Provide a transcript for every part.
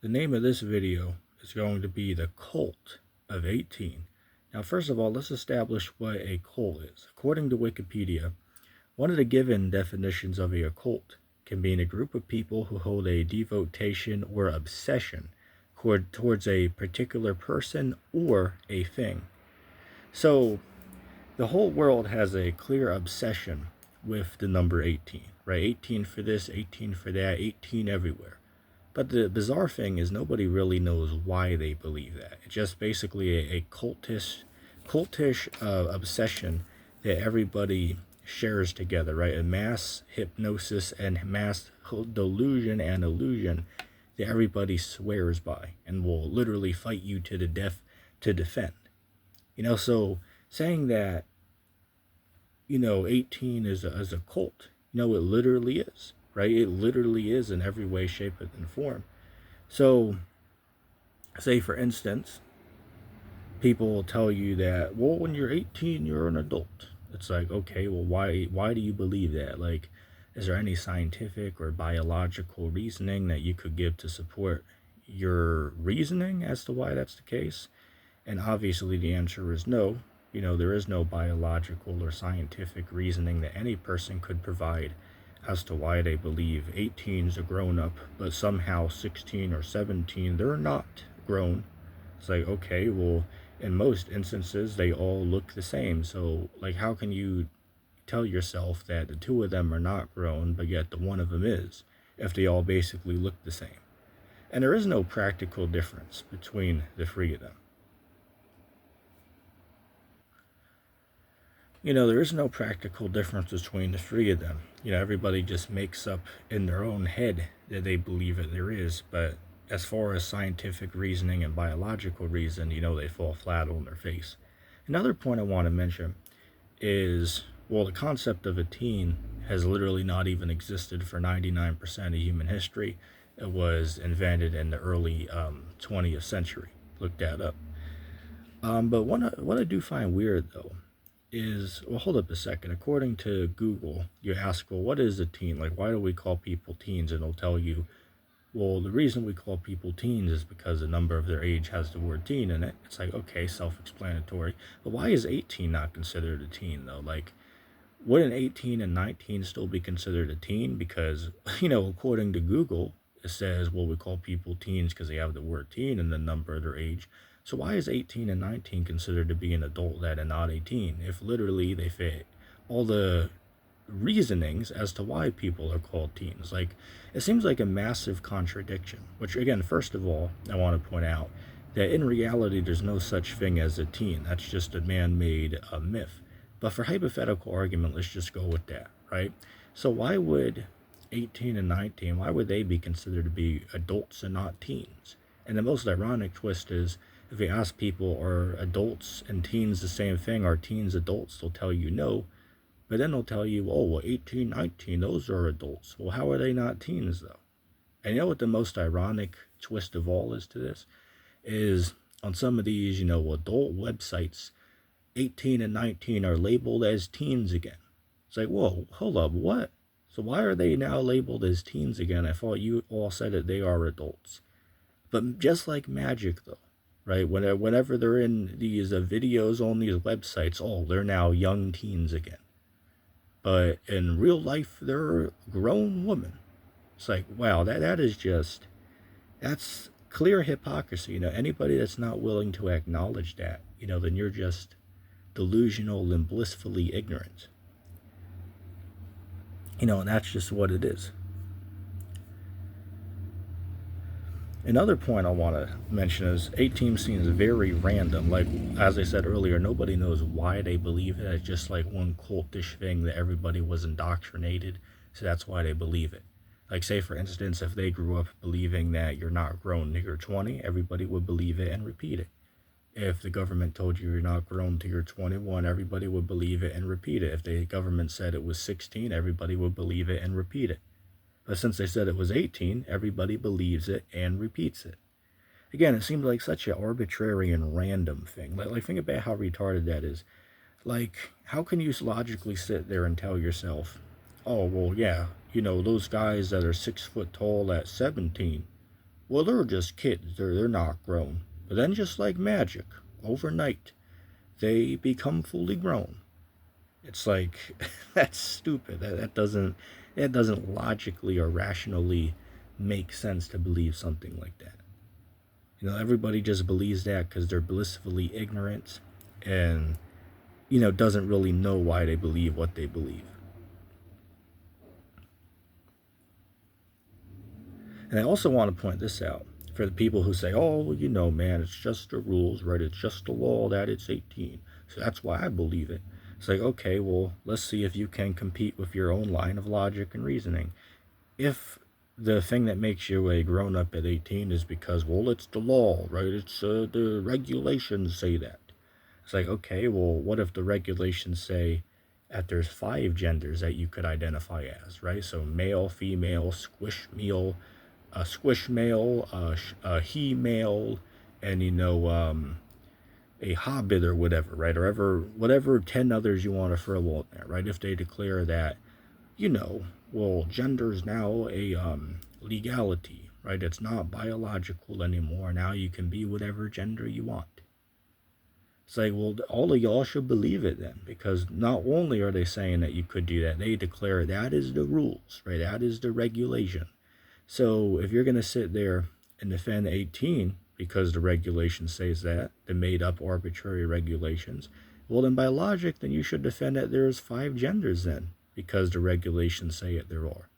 The name of this video is going to be The Cult of 18. Now, first of all, let's establish what a cult is. According to Wikipedia, one of the given definitions of a occult can mean a group of people who hold a devotion or obsession towards a particular person or a thing. So, the whole world has a clear obsession with the number 18, right? 18 for this, 18 for that, 18 everywhere. But the bizarre thing is nobody really knows why they believe that. It's just basically a cultish obsession that everybody shares together, right? A mass hypnosis and mass delusion and illusion that everybody swears by and will literally fight you to the death to defend. So saying that, 18 is a cult, it literally is, right? It literally is in every way, shape, and form. So, say for instance, people will tell you that, well, when you're 18, you're an adult. It's like, okay, well, why do you believe that? Like, is there any scientific or biological reasoning that you could give to support your reasoning as to why that's the case? And obviously the answer is no. There is no biological or scientific reasoning that any person could provide as to why they believe 18 is a grown-up, but somehow 16 or 17, they're not grown. It's like, okay, well, in most instances, they all look the same. So, like, how can you tell yourself that the two of them are not grown, but yet the one of them is, if they all basically look the same? And there is no practical difference between the three of them. There is no practical difference between the three of them. Everybody just makes up in their own head that they believe that there is, but as far as scientific reasoning and biological reason, they fall flat on their face. Another point I want to mention is, well, the concept of a teen has literally not even existed for 99% of human history. It was invented in the early 20th century. Look that up. But what I do find weird, though, is, well, hold up a second. According to Google, you ask, well, what is a teen? Like, why do we call people teens? And it'll tell you, well, the reason we call people teens is because the number of their age has the word teen in it. It's like, okay, self-explanatory. But why is 18 not considered a teen, though? Like, wouldn't 18 and 19 still be considered a teen? Because, according to Google, it says, well, we call people teens because they have the word teen and the number of their age. So why is 18 and 19 considered to be an adult that and not 18, if literally they fit all the reasonings as to why people are called teens? Like, it seems like a massive contradiction, which, again, first of all, I want to point out that in reality, there's no such thing as a teen. That's just a man-made myth. But for hypothetical argument, let's just go with that, right? So why would 18 and 19, why would they be considered to be adults and not teens? And the most ironic twist is, if you ask people, are adults and teens the same thing? Are teens adults? They'll tell you no. But then they'll tell you, oh, well, 18, 19, those are adults. Well, how are they not teens, though? And what the most ironic twist of all is to this? Is on some of these, adult websites, 18 and 19 are labeled as teens again. It's like, whoa, hold up, what? So why are they now labeled as teens again? I thought you all said that they are adults. But just like magic, though, right? Whenever they're in these videos on these websites, oh, they're now young teens again. But in real life, they're grown women. It's like, wow, that is just, that's clear hypocrisy. Anybody that's not willing to acknowledge that, then you're just delusional and blissfully ignorant. And that's just what it is. Another point I want to mention is 18 seems very random. Like, as I said earlier, nobody knows why they believe it. It's just like one cultish thing that everybody was indoctrinated, so that's why they believe it. Like, say, for instance, if they grew up believing that you're not grown till you're 20, everybody would believe it and repeat it. If the government told you you're not grown till you're 21, everybody would believe it and repeat it. If the government said it was 16, everybody would believe it and repeat it. But since they said it was 18, everybody believes it and repeats it. Again, it seems like such an arbitrary and random thing. Like, think about how retarded that is. Like, how can you logically sit there and tell yourself, oh, well, yeah, those guys that are 6 foot tall at 17, well, they're just kids, they're not grown. But then, just like magic, overnight, they become fully grown. It's like that's stupid. That doesn't logically or rationally make sense to believe something like that. Everybody just believes that because they're blissfully ignorant and doesn't really know why they believe what they believe. And I also want to point this out for the people who say, oh, man, it's just the rules, right? It's just the law that it's 18. So that's why I believe it. It's like, okay, well, let's see if you can compete with your own line of logic and reasoning. If the thing that makes you a grown-up at 18 is because, well, it's the law, right? It's the regulations say that. It's like, okay, well, what if the regulations say that there's 5 genders that you could identify as, right? So male, female, squish male, he male, and a hobbit or whatever, right? Or whatever 10 others you want to throw in there, right? If they declare that, well, gender is now a legality, right? It's not biological anymore. Now you can be whatever gender you want. It's like, well, all of y'all should believe it then, because not only are they saying that you could do that, they declare that is the rules, right? That is the regulation. So if you're going to sit there and defend 18 because the regulation says that, the made up arbitrary regulations, well, then by logic, then you should defend that there's 5 genders then, because the regulations say it there are.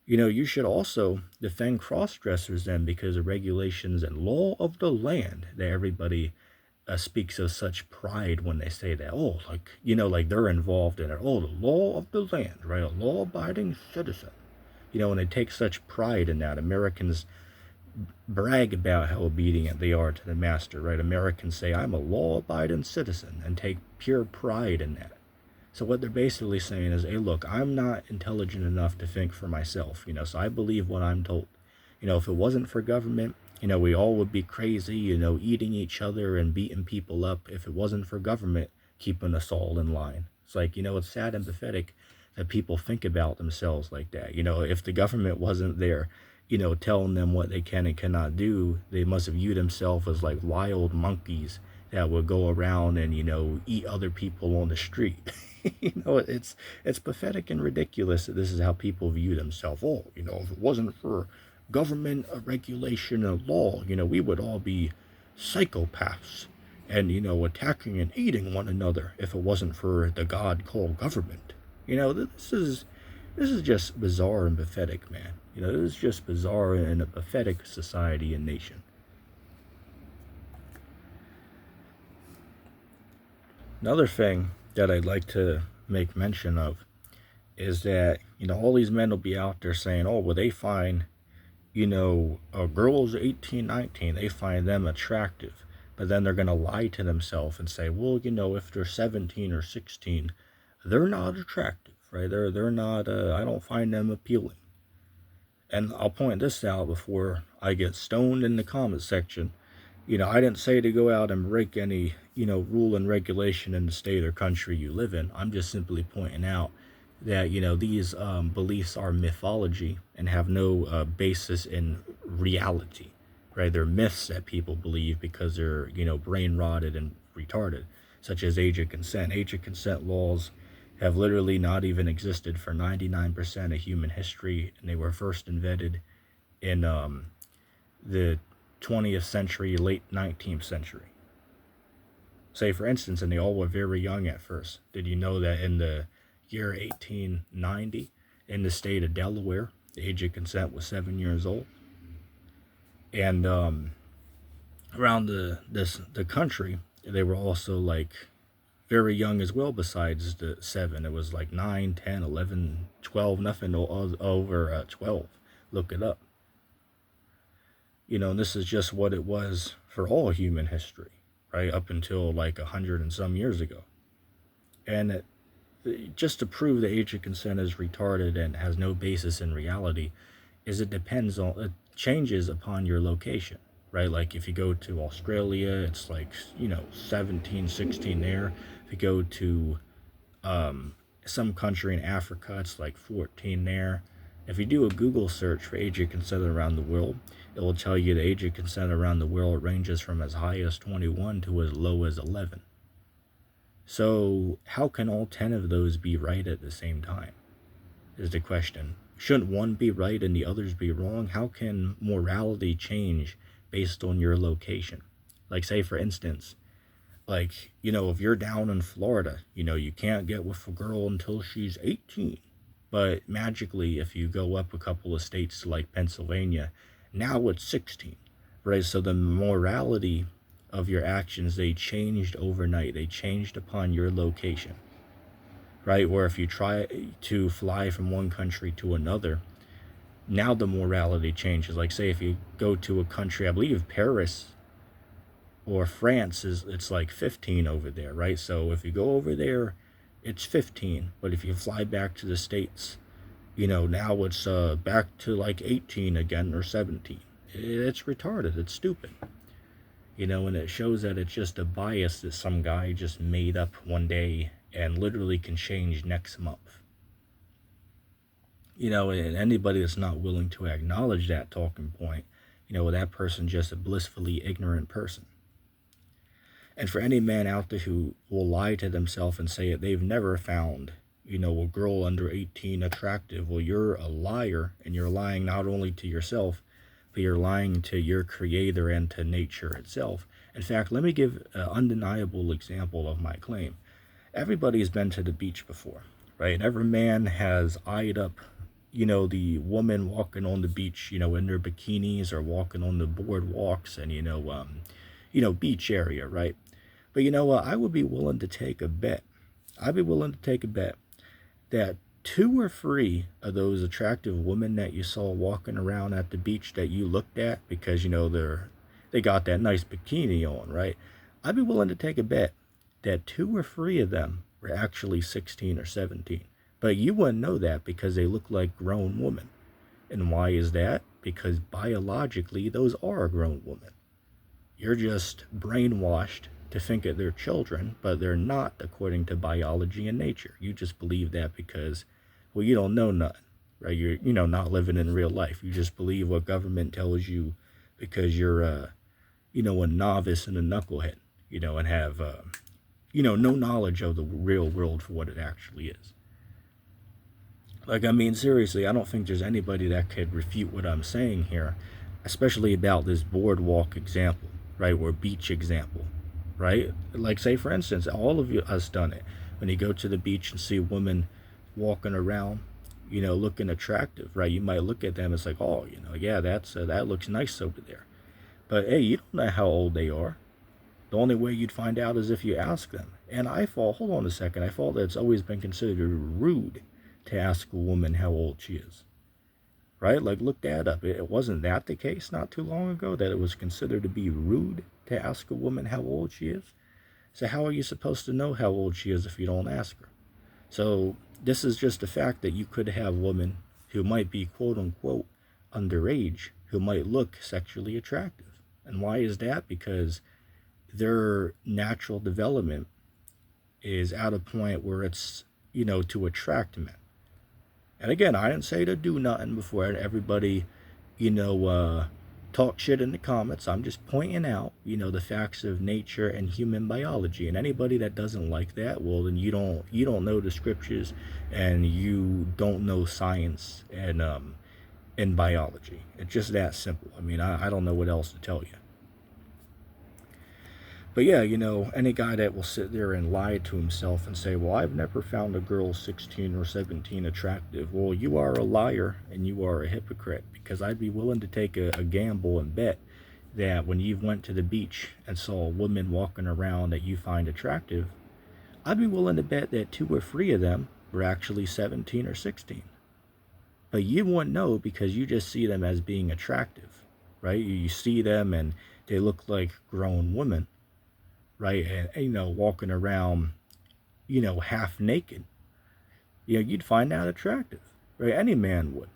You should also defend cross-dressers then, because the regulations and law of the land that everybody speaks of such pride when they say that. Oh, like they're involved in it. Oh, the law of the land, right? A law-abiding citizen. And they take such pride in that. Americans brag about how obedient they are to the master, right? Americans say, I'm a law-abiding citizen, and take pure pride in that. So what they're basically saying is, hey, look, I'm not intelligent enough to think for myself, so I believe what I'm told. If it wasn't for government, we all would be crazy, eating each other and beating people up if it wasn't for government keeping us all in line. It's like, it's sad and pathetic that people think about themselves like that. If the government wasn't there, telling them what they can and cannot do, they must view themselves as like wild monkeys that would go around and, eat other people on the street. It's pathetic and ridiculous that this is how people view themselves. Oh, if it wasn't for government regulation and law, we would all be psychopaths and, attacking and eating one another if it wasn't for the God called government. This is just bizarre and pathetic, man. This is just bizarre and a pathetic society and nation. Another thing that I'd like to make mention of is that, all these men will be out there saying, oh, well, they find, girls 18, 19, they find them attractive. But then they're going to lie to themselves and say, well, if they're 17 or 16, they're not attractive, right? They're not, I don't find them appealing. And I'll point this out before I get stoned in the comment section. I didn't say to go out and break any, rule and regulation in the state or country you live in. I'm just simply pointing out that, these beliefs are mythology and have no basis in reality, right? They're myths that people believe because they're, brain rotted and retarded, such as age of consent. Age of consent laws have literally not even existed for 99% of human history, and they were first invented in the 20th century, late 19th century. Say, for instance, and they all were very young at first. Did you know that in the year 1890, in the state of Delaware, the age of consent was 7 years old? And around the country, they were also like very young as well besides the 7. It was like 9, 10, 11, 12, nothing over 12. Look it up. And this is just what it was for all human history, right? Up until like 100 and some years ago. And just to prove the age of consent is retarded and has no basis in reality is it changes upon your location, right? Like if you go to Australia, it's like, 17, 16 there. If you go to some country in Africa, it's like 14 there. If you do a Google search for age of consent around the world, it will tell you the age of consent around the world ranges from as high as 21 to as low as 11. So how can all 10 of those be right at the same time, is the question. Shouldn't one be right and the others be wrong? How can morality change based on your location? Like, say, for instance, like, if you're down in Florida, you can't get with a girl until she's 18. But magically, if you go up a couple of states like Pennsylvania, now it's 16, right? So the morality of your actions, they changed overnight. They changed upon your location, right? Where if you try to fly from one country to another, now the morality changes. Like, say, if you go to a country, I believe Paris or France, it's like 15 over there, right? So if you go over there, it's 15. But if you fly back to the States, now it's back to like 18 again, or 17. It's retarded. It's stupid. And it shows that it's just a bias that some guy just made up one day and literally can change next month. And anybody that's not willing to acknowledge that talking point, that person just a blissfully ignorant person. And for any man out there who will lie to themselves and say that they've never found, a girl under 18 attractive, well, you're a liar, and you're lying not only to yourself, but you're lying to your creator and to nature itself. In fact, let me give an undeniable example of my claim. Everybody's been to the beach before, right? And every man has eyed up, the woman walking on the beach, in their bikinis, or walking on the boardwalks and, beach area, right? But I would be willing to take a bet. I'd be willing to take a bet that 2 or 3 of those attractive women that you saw walking around at the beach that you looked at because, they got that nice bikini on, right? I'd be willing to take a bet that 2 or 3 of them were actually 16 or 17. But you wouldn't know that because they look like grown women. And why is that? Because biologically, those are grown women. You're just brainwashed to think that they're children, but they're not according to biology and nature. You just believe that because, well, you don't know nothing, right? You're, not living in real life. You just believe what government tells you because you're, a novice and a knucklehead, and have, no knowledge of the real world for what it actually is. Like, seriously, I don't think there's anybody that could refute what I'm saying here, especially about this boardwalk example, right, or beach example, right? Like, say, for instance, all of us done it. When you go to the beach and see women walking around, looking attractive, right? You might look at them and it's like, oh, yeah, that looks nice over there. But, hey, you don't know how old they are. The only way you'd find out is if you ask them. And hold on a second, I thought that it's always been considered rude to ask a woman how old she is, right? Like, look that up. It wasn't that the case not too long ago, that it was considered to be rude to ask a woman how old she is? So how are you supposed to know how old she is if you don't ask her? So this is just the fact that you could have women who might be quote unquote underage who might look sexually attractive. And why is that? Because their natural development is at a point where it's, to attract men. And again, I didn't say to do nothing before everybody, talk shit in the comments. I'm just pointing out, the facts of nature and human biology. And anybody that doesn't like that, well, then you don't know the scriptures, and you don't know science and biology. It's just that simple. I don't know what else to tell you. But yeah, any guy that will sit there and lie to himself and say, well, I've never found a girl 16 or 17 attractive. Well, you are a liar and you are a hypocrite, because I'd be willing to take a gamble and bet that when you went to the beach and saw women walking around that you find attractive, I'd be willing to bet that 2 or 3 of them were actually 17 or 16. But you wouldn't know because you just see them as being attractive, right? You see them and they look like grown women, right? And, walking around, half naked, you'd find that attractive, right? Any man would.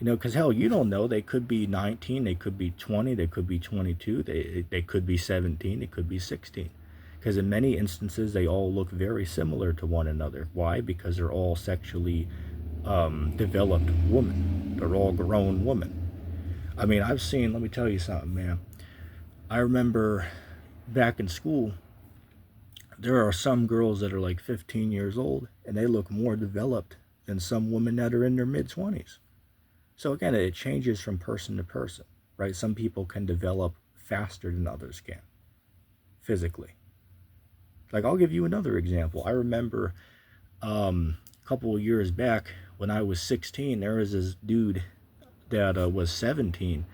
Because hell, you don't know. They could be 19, they could be 20, they could be 22, they could be 17, they could be 16. Because in many instances, they all look very similar to one another. Why? Because they're all sexually developed women. They're all grown women. I mean, I've seen, let me tell you something, man. I remember back in school, there are some girls that are like 15 years old and they look more developed than some women that are in their mid 20s. So again, it changes from person to person, right? Some people can develop faster than others can physically. Like, I'll give you another example. I remember a couple of years back when I was 16, there was this dude that was 17,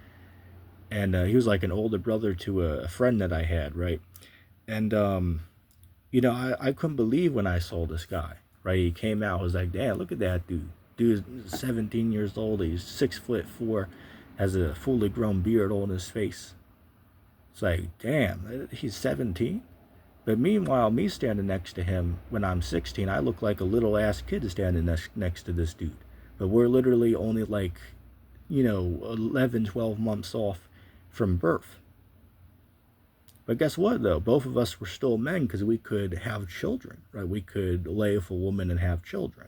and he was like an older brother to a friend that I had, right? And I couldn't believe when I saw this guy, right? He came out, I was like, damn, look at that dude. Dude is 17 years old, he's 6'4", has a fully grown beard on his face. It's like, damn, he's 17? But meanwhile, me standing next to him when I'm 16, I look like a little ass kid standing next to this dude. But we're literally only like, 11, 12 months off from birth. But guess what, though? Both of us were still men because we could have children, right? We could lay with a woman and have children.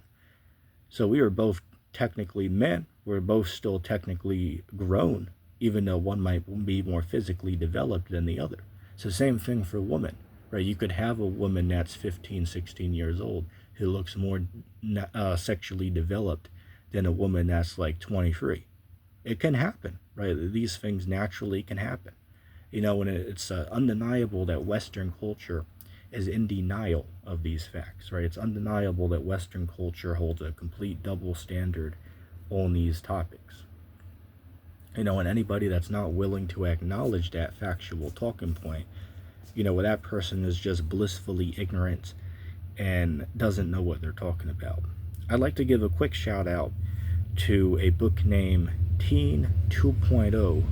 So we were both technically men. We're both still technically grown, even though one might be more physically developed than the other. So same thing for women, right? You could have a woman that's 15, 16 years old who looks more sexually developed than a woman that's like 23. It can happen, right? These things naturally can happen. And it's undeniable that Western culture is in denial of these facts, right? It's undeniable that Western culture holds a complete double standard on these topics. And anybody that's not willing to acknowledge that factual talking point, that person is just blissfully ignorant and doesn't know what they're talking about. I'd like to give a quick shout out to a book named Teen 2.0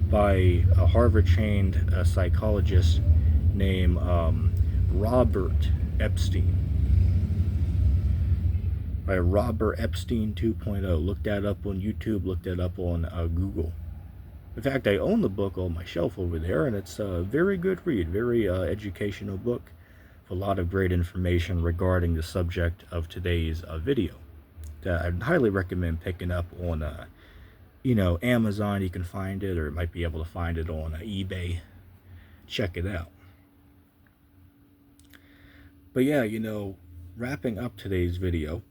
by a Harvard-trained psychologist named Robert Epstein. By Robert Epstein 2.0. Look that up on YouTube, look that up on Google. In fact, I own the book on my shelf over there, and it's a very good read, very educational book with a lot of great information regarding the subject of today's video. I'd highly recommend picking up on Amazon. You can find it, or you might be able to find it on eBay. Check it out. But yeah, wrapping up today's video,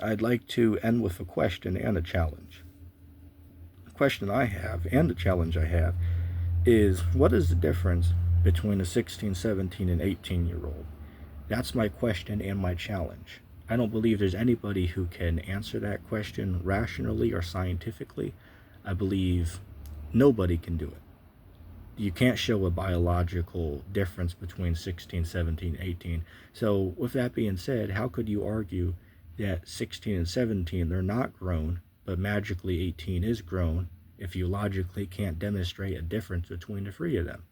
I'd like to end with a question and a challenge. The question I have and the challenge I have is, what is the difference between a 16, 17, and 18-year-old? That's my question and my challenge. I don't believe there's anybody who can answer that question rationally or scientifically. I believe nobody can do it. You can't show a biological difference between 16, 17, 18. So with that being said, how could you argue that 16 and 17, they're not grown, but magically 18 is grown if you logically can't demonstrate a difference between the three of them?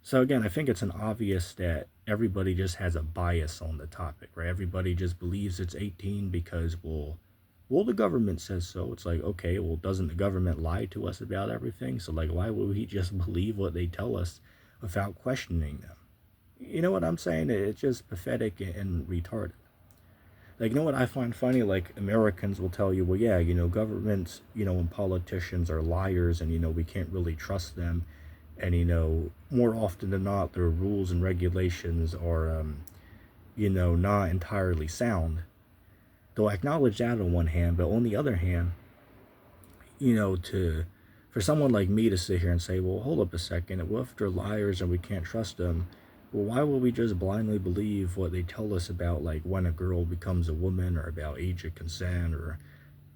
So again, I think it's an obvious that everybody just has a bias on the topic, right? Everybody just believes it's 18 because, well, the government says so. It's like, okay, well, doesn't the government lie to us about everything? So like, why would we just believe what they tell us without questioning them? You know what I'm saying? It's just pathetic and retarded. Like, what I find funny? Like, Americans will tell you, well, yeah, governments, and politicians are liars, and, we can't really trust them. And, more often than not, their rules and regulations are, not entirely sound. They'll acknowledge that on one hand, but on the other hand, for someone like me to sit here and say, well, hold up a second, what if they're liars and we can't trust them? Well, why would we just blindly believe what they tell us about, like, when a girl becomes a woman, or about age of consent, or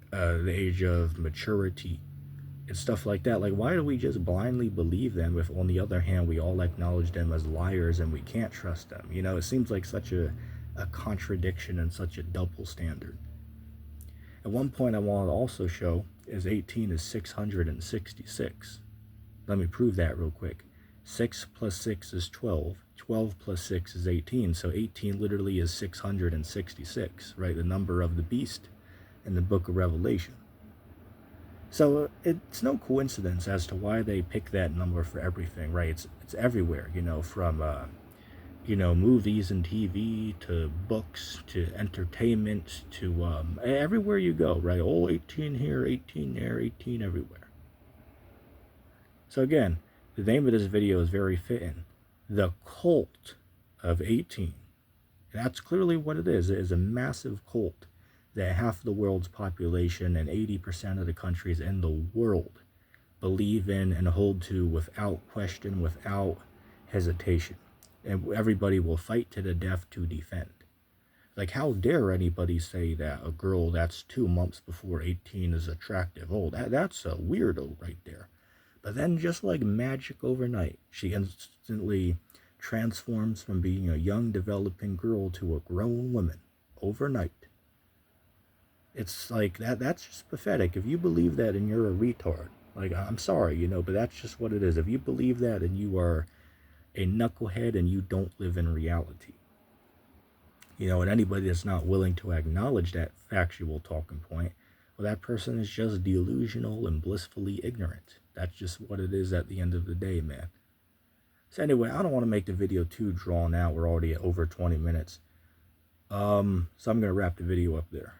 the age of maturity, and stuff like that? Like, why do we just blindly believe them if, on the other hand, we all acknowledge them as liars and we can't trust them? It seems like such a contradiction and such a double standard. At one point, I want to also show is 18 is 666. Let me prove that real quick. 6 plus 6 is 12. 12 plus 6 is 18. So 18 literally is 666, right? The number of the beast in the book of Revelation. So it's no coincidence as to why they pick that number for everything, right? It's everywhere, from movies and TV to books to entertainment to everywhere you go, right? Oh, 18 here, 18 there, 18 everywhere. So again, the name of this video is very fitting. The Cult of 18. And that's clearly what it is. It is a massive cult that half the world's population and 80% of the countries in the world believe in and hold to without question, without hesitation. And everybody will fight to the death to defend. Like, how dare anybody say that a girl that's 2 months before 18 is attractive? Oh, that's a weirdo right there. But then, just like magic overnight, she instantly transforms from being a young developing girl to a grown woman overnight. It's like that's just pathetic. If you believe that and you're a retard, like, I'm sorry, but that's just what it is. If you believe that and you are a knucklehead and you don't live in reality, and anybody that's not willing to acknowledge that factual talking point, well, that person is just delusional and blissfully ignorant. That's just what it is at the end of the day, man. So anyway, I don't want to make the video too drawn out. We're already at over 20 minutes. So I'm going to wrap the video up there.